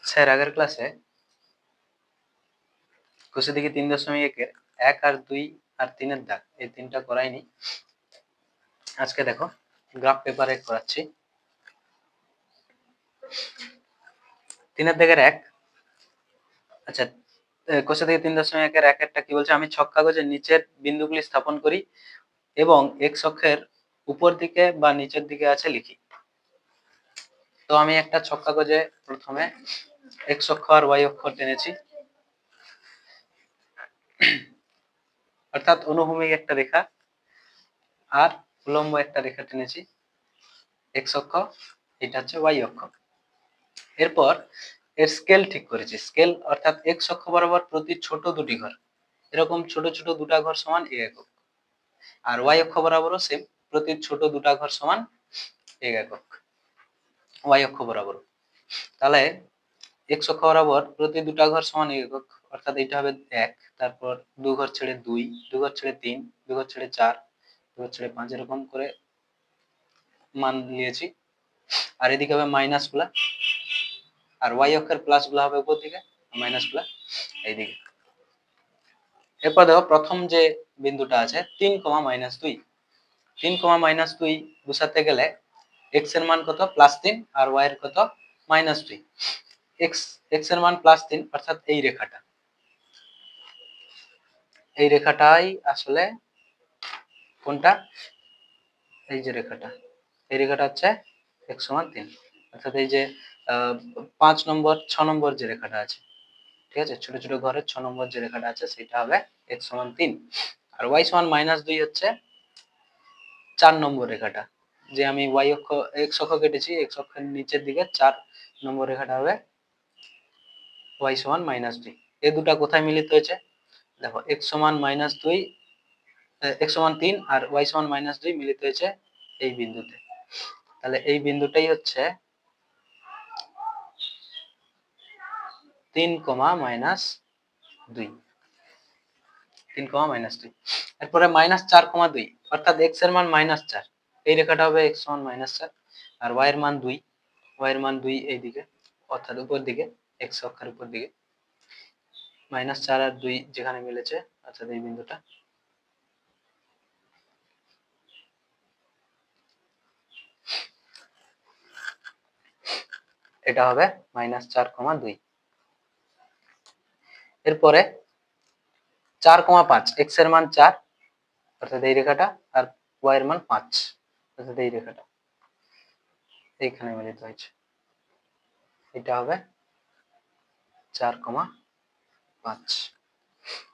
Sir আগের ক্লাসে কোষে দিকে 3.1-এর 1 আর 2 আর 3-এর দাগ এই তিনটা করাইনি। আজকে দেখো গ্রাফ পেপারে করাচ্ছি। 3-এর দাগের 1, আচ্ছা কোষে দিকে 3.1-এর 1-এরটা কি বলছে, আমি ছক কাগজের নিচের বিন্দুগুলি স্থাপন করি এবং এক্স অক্ষের উপর দিকে বা নিচের দিকে আছে লিখি। তো আমি একটা ছক কাগজে প্রথমে এক্স অক্ষ আর ওয়াই অক্ষ টেনেছি, অর্থাৎ অনুভূমিক একটা রেখা আর উলম্ব একটা রেখা টেনেছি। এক্স অক্ষ, এটা হচ্ছে ওয়াই অক্ষ। এরপর এর স্কেল ঠিক করেছি। স্কেল অর্থাৎ এক্স অক্ষ বরাবর প্রতি ছোট দুটি ঘর, এরকম ছোট ছোট দুটা ঘর সমান এ একক, আর ওয়াই অক্ষ বরাবরও সেম, প্রতি ছোট দুটা ঘর সমান এক একক ওয়াই অক্ষ বরাবর। তাহলে এক্স অক্ষ বরাবর প্রতি দুটা ঘর সমান এক একক, অর্থাৎ এটা হবে 1, তারপর দু ঘর ছেড়ে 2, দু ঘর ছেড়ে 3, দু ঘর ছেড়ে 4, দু ঘর ছেড়ে 5, এরকম করে মান নিয়েছি। আর এদিকে হবে মাইনাস গুলা, আর ওয়াই অক্ষের প্লাস গুলা হবে উপর দিকে, মাইনাস গুলা এইদিকে। এরপর দেখো প্রথম যে বিন্দুটা আছে 3,-2, 3,-2 বসাতে গেলে এক্স এর মান কত, +3, আর ওয়াই এর কত, -2। এক্স এর মান +3 অর্থাৎ এই রেখাটা, এই রেখাটাই আসলে কোনটা, এই যে রেখাটা, এই রেখাটা হচ্ছে x সমান 3, অর্থাৎ এই যে 5 নম্বর 6 নম্বর যে রেখাটা আছে, ঠিক আছে, ছোট ছোট ঘরের 6 নম্বর যে রেখাটা আছে সেটা হবে x সমান 3, আর y সমান -2 হচ্ছে 4 নম্বর রেখাটা। যে আমি y অক্ষ x অক্ষ কেটেছি, x অক্ষের নিচের দিকে 4 নম্বর রেখাটা হবে y সমান -2। এই দুটো কোথায় মিলিত হয়েছে, দেখো x সমান -2, x সমান 3 আর y সমান -2 মিলিত হয়েছে এই বিন্দুতে। তাহলে এই বিন্দুটাই হচ্ছে 3, -2, 3, -2। এরপরে -4,2 অর্থাৎ x এর মান -4, এই রেখাটা হবে x সমান -4, আর y এর মান 2, y এর মান 2 এইদিকে, অর্থাৎ উপর দিকে x অক্ষের উপর দিকে। -4 আর 2 যেখানে মিলেছে, অর্থাৎ এই বিন্দুটা। এটা হবে -4,2। এরপরে 4,5, x এর মান 4 অর্থাৎ এই রেখাটা, আর y এর মান 5 অর্থাৎ এই রেখাটা, এইখানে মিলিত হয়েছে। এটা হবে 4,5।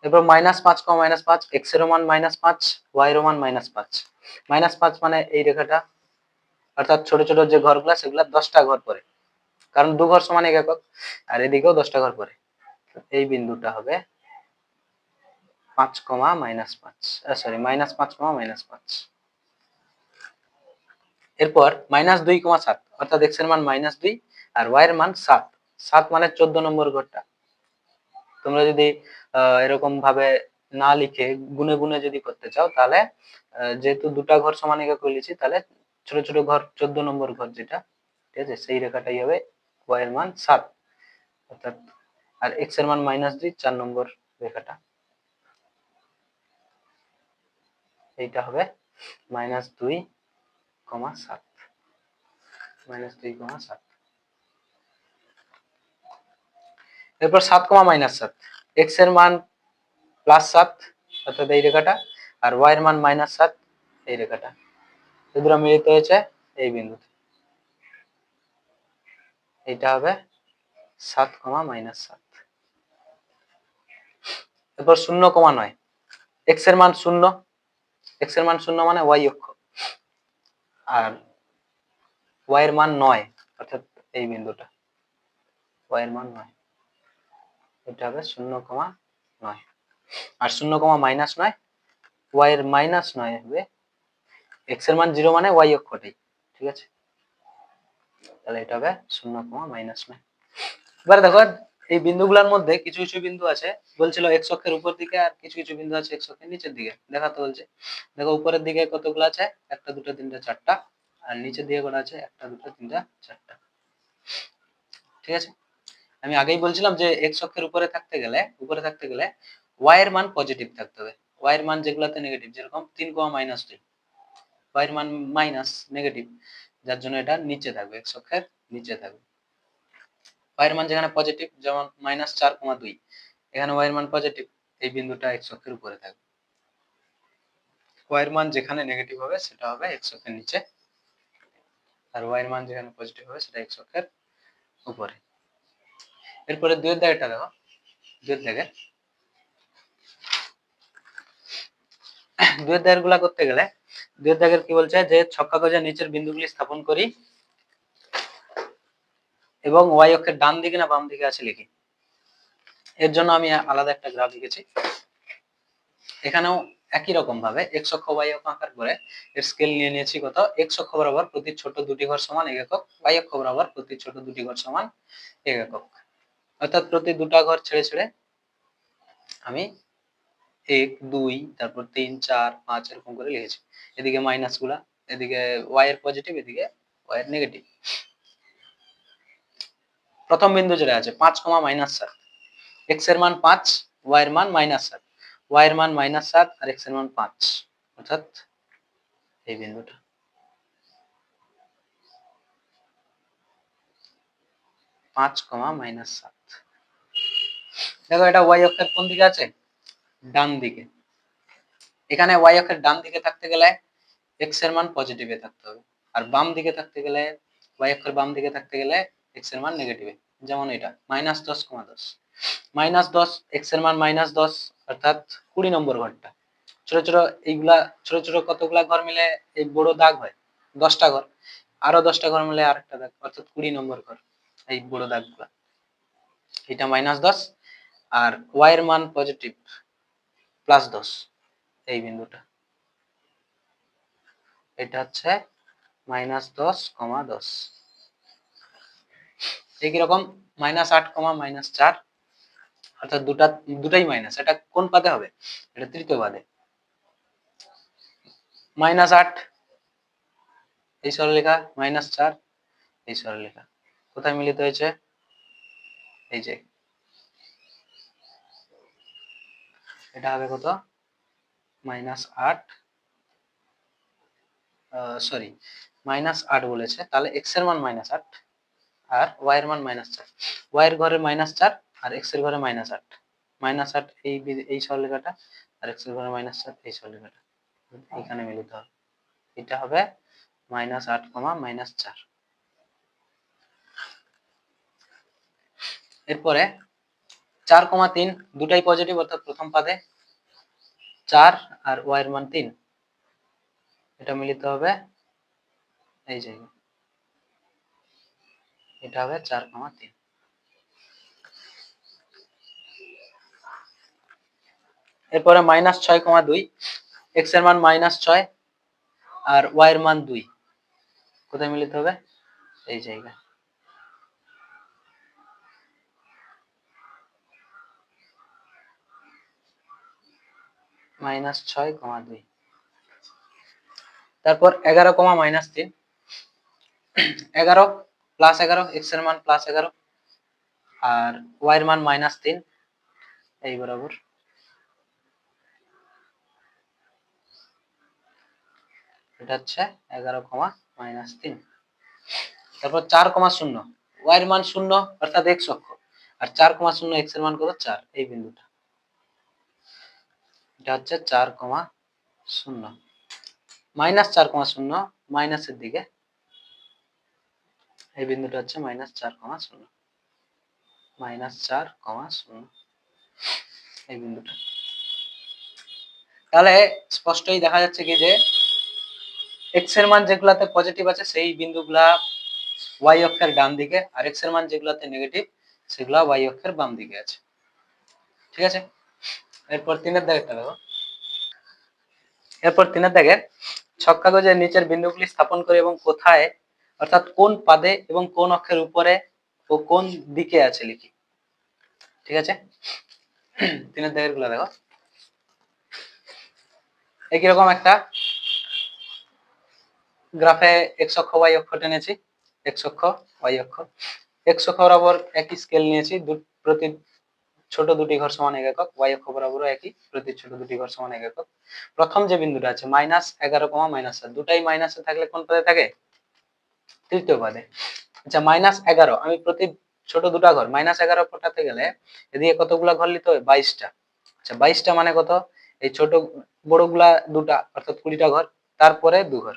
এরপর -5, x এর মান -5, y এর মান -5। -5 মানে এই রেখাটা, অর্থাৎ ছোট ছোট যে ঘরগুলা সেগুলা 10টা ঘর পরে, কারণ দু ঘর সমান এক একক, আর এদিকেও 10টা ঘর পরে। এই বিন্দুটা হবে 5, -5, সরি -5, -5। এরপর -2,7 অর্থাৎ x এর মান -2 আর y এর মান 7, 7 মানে 14 নম্বর ঘরটা। তোমরা যদি এরকম ভাবে না লিখে গুনে গুনে যদি করতে চাও, তাহলে যেহেতু দুটা ঘর সমান একক লিখেছি, তাহলে ছোট ছোট ঘর 14 নম্বর ঘর যেটা, ঠিক আছে, সেই রেখাটাই হবে y এর মান 7, অর্থাৎ আর x এর মান -2, 4 নম্বর রেখাটা, এইটা হবে -2,7, -2,7। এরপর 7,-7, x এর মান +7 অর্থাৎ এই রেখাটা, আর y এর মান -7 এই রেখাটা, এই দুটো মিলিত হয়েছে এই বিন্দুতে। এটা হবে 7,-7। এরপর 0,9, x এর মান 0, x এর মান 0 মানে y অক্ষ, আর y এর মান 9 অর্থাৎ এই বিন্দুটা, y এর মান 9, এটা হবে 0,9। আর 0,-9, y এর -9 হবে, x এর মান 0 মানে y অক্ষটাই, ঠিক আছে, তাহলে এটা হবে 0,-9। এবার দেখো এই বিন্দুগুলোর মধ্যে কিছু কিছু বিন্দু আছে বলছিল x অক্ষের উপর দিকে, আর কিছু কিছু বিন্দু আছে x অক্ষের নিচের দিকে, দেখাতে বলছে। দেখো উপরের দিকে কতগুলো আছে, 1, 2, 3, 4টা, আর নিচের দিকে কটা আছে, 1, 2, 3, 4টা, ঠিক আছে। আমি আগেই বলছিলাম যে এক্স অক্ষের উপরে থাকতে গেলে ওয়াই এর মান পজিটিভ থাকতে হবে। ওয়াই এর মান যেগুলোতে নেগেটিভ, যেরকম 3,-2, ওয়াই এর মান মাইনাস নেগেটিভ, যার জন্য এটা নিচে থাকবে, এক্স অক্ষের নিচে থাকবে। ওয়াই এর মান যেখানে পজিটিভ, যেমন -4,2, এখানে ওয়াই এর মান পজিটিভ, এই বিন্দুটা এক্স অক্ষের উপরে থাকবে। ওয়াই এর মান যেখানে নেগেটিভ হবে সেটা হবে এক্স অক্ষের নিচে, আর ওয়াই এর মান যেখানে পজিটিভ হবে সেটা এক্স অক্ষের উপরে। এরপরে দুইয়ের দাগেরটা দেখো, দুইয়ের দাগের গুলা করতে গেলে দুইয়ের দাগের কি বলছে যে ছক্কা গজের নিচের বিন্দুগুলি স্থাপন করি এবং ওয়াই অক্ষের ডান দিকে না বাম দিকে আছে লিখি। এর জন্য আমি আলাদা একটা গ্রাফ লিখেছি। এখানেও একই রকম ভাবে এক্স অক্ষ ওয়াই অক্ষ আঁকার পরে এর স্কেল নিয়ে নিয়েছি কত, এক্স অক্ষ বরাবর প্রতি ছোট দুটি ঘর সমান 1 একক, ওয়াই অক্ষ বরাবর প্রতি ছোট দুটি ঘর সমান 1 একক। অর্থাৎ প্রতি দুটা ঘর ছেড়ে ছেড়ে আমি 1, 2, তারপর 3, 4, 5 এরকম করে লিখেছি। এদিকে মাইনাস গুলা, এদিকে ওয়াই এর পজিটিভ, এদিকে ওয়াই এর নেগেটিভ। প্রথম বিন্দু যেটা আছে 5,-7, x এর মান 5, y এর মান -7, y এর মান -7 আর x এর মান 5, অর্থাৎ এই বিন্দুটা 5,-7। দেখো এটা y অক্ষের কোন দিকে আছে, ডান দিকে। এখানে y অক্ষের ডান দিকে থাকতে গেলে x এর মান পজিটিভে থাকতে হবে, আর বাম দিকে থাকতে গেলে y অক্ষের বাম দিকে থাকতে গেলে x এর মান নেগেটিভে। যেমন এটা -10,10, -10, x এর মান -10, অর্থাৎ 20 নম্বর ঘরটা। ছোট ছোট এইগুলা ছোট ছোট কতগুলা ঘর মিলে এই বড় দাগ হয়, 10টা ঘর, আরো 10টা ঘর মিলে আরেকটা দাগ, অর্থাৎ 20 নম্বর ঘর এই বড় দাগগুলা। এটা -10 আর ওয়াই এর মান পজিটিভ +10, এই বিন্দুটা এটা হচ্ছে -10,10। একই রকম -8, -4, অর্থাৎ দুটাই মাইনাস। এটা কোন পাদে হবে, এটা তৃতীয় পাদে। -8 এই সরলরেখা, -4 এই সরলরেখা কোথায় মিলিত হয়েছে, এই যে এটা হবে কত, -8, সরি -8 বলেছে, তাহলে x এর মান -8 আর y এর মান -4, y এর ঘরে -4 আর x এর ঘরে -8, -8 এই সরলরেখাটা আর x এর ঘরে -4 এই সরলরেখাটা এখানে মিলিত হবে, এটা হবে -8, -4। এরপরে 4,3 দুটাই পজিটিভ, অর্থাৎ প্রথম পাদে 4 আর y এর মান 3, এটা মিলিত হবে এই জায়গায়, এটা হবে 4,3। এরপরে -6,2, x এর মান -6 আর y এর মান 2, কোথায় মিলিত হবে, এই জায়গায়, -6,2। তারপর 11,-3, 11 +11, x এর মান +11 আর y এর মান -3, এই বরাবর, এটা হচ্ছে 11,-3। তারপর 4,0, y এর মান 0 অর্থাৎ x অক্ষ, আর 4,0, x এর মান কত 4, এই বিন্দুটা, এটা হচ্ছে 4,0, -4,0 মাইনাসের দিকে, এই বিন্দুটা হচ্ছে -4,0, -4,0 এই বিন্দুটা। তাহলে স্পষ্টই দেখা যাচ্ছে কি যে x এর মান যেগুলাতে পজিটিভ আছে সেই বিন্দুগুলা y অক্ষের ডান দিকে, আর x এর মান যেগুলাতে নেগেটিভ সেগুলা y অক্ষের বাম দিকে আছে। ঠিক আছে, এরপর 3-এর দাগেরটা দেখো। এরপর 3-এর দাগে ছক্কা গজের নিচের বিন্দুগুলি স্থাপন করে এবং কোথায়, অর্থাৎ কোন পাদে এবং কোন অক্ষের উপরে ও কোন দিকে আছে লিখি। ঠিক আছে, 3-এর দাগের গুলা দেখো। একই রকম একটা গ্রাফে x অক্ষ y অক্ষ টেনেছি, x অক্ষ y অক্ষ। এক্স অক্ষ বরাবর একই স্কেল নিয়েছি, প্রতি ছোট দুটি ঘর সমান 1 একক, ওয়াই অক্ষ বরাবর একই, প্রতি ছোট দুটি ঘর সমান 1 একক। প্রথম যে বিন্দুটা আছে -11, -7, দুটাই মাইনাসে থাকলে কোন পদে থাকে? তৃতীয় পদে। আচ্ছা -11, আমি প্রতি ছোট দুটা ঘর -11 ফোটাতে গেলে এদিকে কতগুলা ঘর নিতে হবে? 22টা। আচ্ছা 22টা মানে কত? এই ছোট বড়গুলা দুটা অর্থাৎ 20টা ঘর, তারপরে 2 ঘর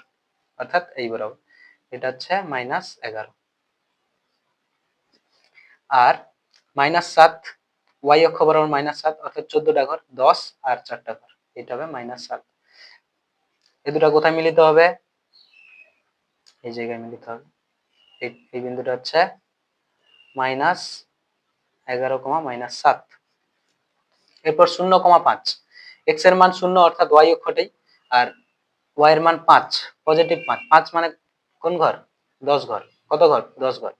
অর্থাৎ এই বরাবর, এটা হচ্ছে -11। আর -7, ওয়াই অক্ষ বরাবর -7 অর্থাৎ 14টা ঘর, 10 আর 4টা ঘর, এটা হবে -7। এই দুটা কোথায় মিলিত হবে? এই জায়গায় মিলিত হবে। এই বিন্দুটা হচ্ছে -11, -7। এরপর 0,5, এক্স এর মান 0 অর্থাৎ ওয়াই অক্ষটাই, আর ওয়াই এর মান 5, পজিটিভ 5। 5 মানে কোন ঘর? 10 ঘর। কত ঘর? 10 ঘর।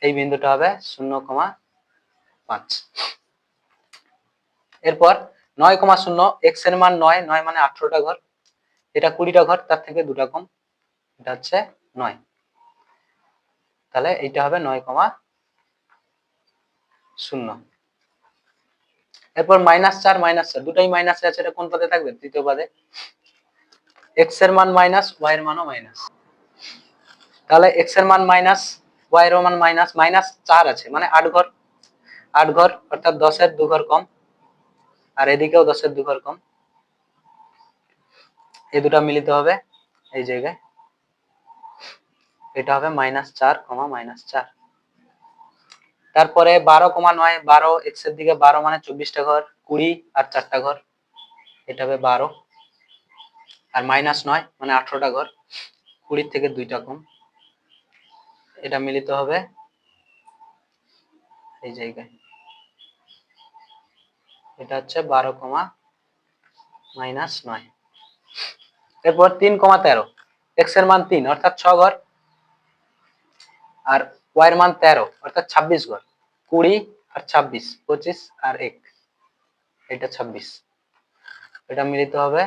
এই বিন্দুটা হবে 0,5। এরপর 9,0, এক্স এর মান 9, 9 মানে 18টা ঘর, এটা 20টা ঘর, তার থেকে দুটা কম, এটা হচ্ছে 9। তাহলে এটা হবে 9,0। এরপর -4, -4, দুটাই মাইনাসে আছে, এটা কোন পদে থাকবে? তৃতীয় পদে। এক্স এর মান মাইনাস, ওয়াই এর মানও মাইনাস, তাহলে এক্স এর মান মাইনাস, ওয়াই এর মান মাইনাস, -4 আছে মানে 8 ঘর, 8 ঘর অর্থাৎ 10 এর 2 ঘর কম, আর এদিকেও 10 এর 2 ঘর কম, এই দুটা মিলিত হবে এই জায়গায়, এটা হবে -4, -4। তারপরে 12,9, 12, এক্স এর দিকে 12 মানে 24টা ঘর, 20 আর 4টা ঘর, এটা হবে 12। আর -9 মানে 18টা ঘর, 20 থেকে 2টা কম, এটা মিলিত হবে এই জায়গায়, এটা হচ্ছে 12,-9। এরপর 3,13, এক্স এর মান 3 অর্থাৎ 6 ঘর, আর ওয়াই এর মান 13 অর্থাৎ 26 ঘর, 20 আর 26, 25 আর 1, এটা 26, এটা মিলিত হবে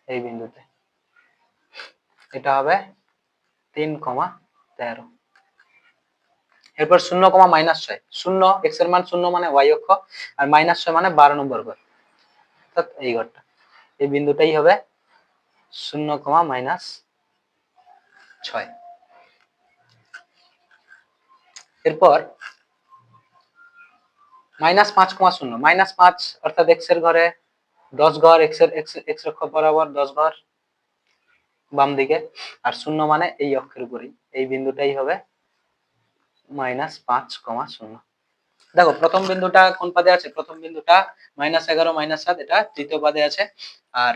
এই বিন্দুতে, এটা হবে 3,13। এরপর 0,-6, 0, এক্স এর মান 0 মানে ওয়াই অক্ষ, আর -6 মানে 12 নম্বর ঘর অর্থাৎ এই ঘরটা, এই বিন্দুটাই হবে 0,-6। এরপর -5,0, -5 অর্থাৎ এক্স এর ঘরে 10 ঘর, এক্স অক্ষ বরাবর 10 ঘর বাম দিকে, আর 0 মানে এই অক্ষের উপরেই, এই বিন্দুটাই হবে -5,0। দেখো প্রথম বিন্দুটা কোন পদে আছে? প্রথম বিন্দুটা -11, -7, এটা তৃতীয় পদে আছে, আর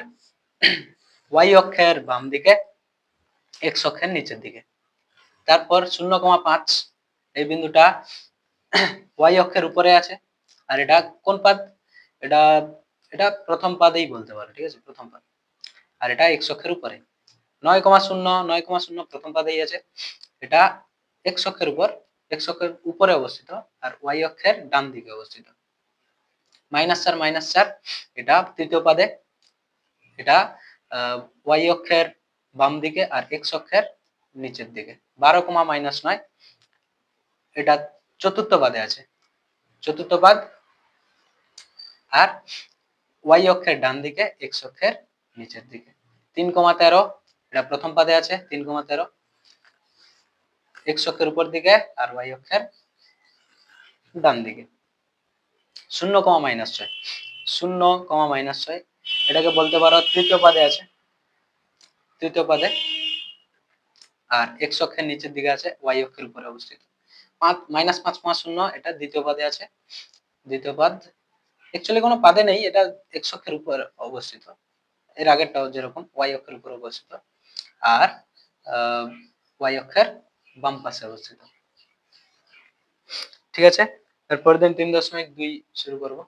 ওয়াই অক্ষের বাম দিকে, এক্স অক্ষের নিচের দিকে। তারপর 0,5, এই বিন্দুটা ওয়াই অক্ষের উপরে আছে, আর এটা কোন পদ? এটা এটা প্রথম পদেই বলতে পারো, ঠিক আছে, প্রথম পদ, আর এটা এক্স অক্ষের উপরে। 9,0, প্রথম পদেই আছে, এটা এক্স অক্ষের উপরে অবস্থিত, আর ওয়াই অক্ষের ডান দিকে অবস্থিত। -4, এটা তৃতীয় পদে, এটা ওয়াই অক্ষের বাম দিকে আর এক্স অক্ষের নিচের দিকে। 12,-9, এটা চতুর্থ পদে আছে, চতুর্থ পদ, আর ওয়াই অক্ষের ডান দিকে, এক্স অক্ষের নিচের দিকে। 3,13, এটা প্রথম পদে আছে, 3,13, এক্স অক্ষের উপর দিকে আর ওয়াই অক্ষের ডান দিকে। 0,-6, 0,-6, এটাকে বলতে পারো তৃতীয় পদে আছে, তৃতীয় পদে, আর এক্স অক্ষের নিচের দিকে আছে, ওয়াই অক্ষের উপরে অবস্থিত। -5,0, এটা দ্বিতীয় পদে আছে, দ্বিতীয় পদ, অ্যাকচুয়ালি কোনো পদে নেই, এটা এক্স অক্ষের উপর অবস্থিত, এর আগেরটাও যেরকম ওয়াই অক্ষের উপর অবস্থিত, আর ওয়াই অক্ষের বাম পাশে অবস্থিত। ঠিক আছে, এরপরের দিন 3.2 শুরু করব।